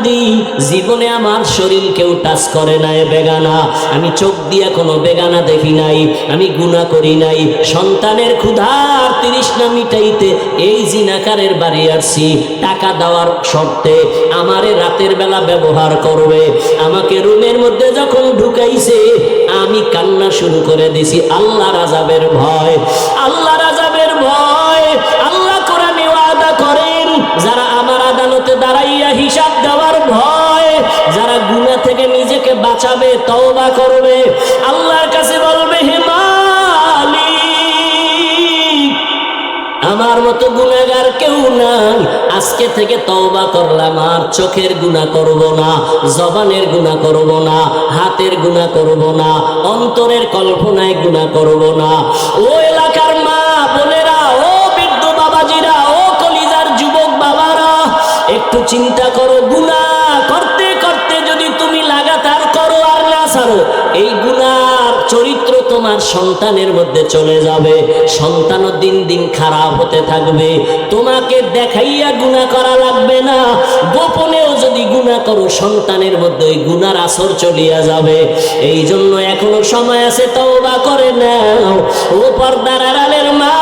কান্দি, জীবনে আমার শরীর কেউ টাচ করে নাই বেগানা, আমি চোখ দিয়ে কোনো বেগানা দেখি নাই, আমি গুনাহ করি নাই। সন্তানের ক্ষুধার তৃষ্ণা মিটাইতে এই জিনাকারের বাড়ি আসছি, টাকা দেওয়ার শর্তে আমারে রাতের বেলা ব্যবহার করবে। আমাকে রুমের মধ্যে যখন ঢুকাইছে আমি কান্না শুরু করে দিছি আল্লাহর আযাবের ভয়, আল্লাহর আযাবের ভয়। আল্লাহ কোরআনে ওয়াদা করেন, যারা আমার আদালতে দাঁড়াইয়া হিসাব দেওয়ার ভয়, যারা গুনাহ থেকে নিজেকে বাঁচাবে, তওবা করবে, আল্লাহর কাছে বলবে, হে মালিক, আমার মতো গুনাহগার কেউ নাই, আজকে থেকে তওবা করলাম, আর চোখের গুনাহ করব না, জবানের গুনাহ করব না, হাতের গুনাহ করব না, অন্তরের কল্পনায় গুনাহ করব না। ও এলাকার মা বোনেরা, ও বৃদ্ধ বাবাজিরা, ও কলিজার যুবক বাবারা, একটু চিন্তা করো, গুনাহ করতে করতে যদি তুমি লাগাতার করো আর না ছাড়ো, এই গুনার চরিত্র তোমার সন্তানের মধ্যে চলে যাবে, সন্তানও দিন দিন খারাপ হতে থাকবে। তোমাকে দেখাইয়া গুনাহ করা লাগবে না, গোপনেও যদি গুনাহ করো সন্তানের মধ্যে ওই গুনার আসর চলিয়া যাবে। এই জন্য এখনো সময় আছে, তওবা করে নাও। ও পর্দার আড়ালের মা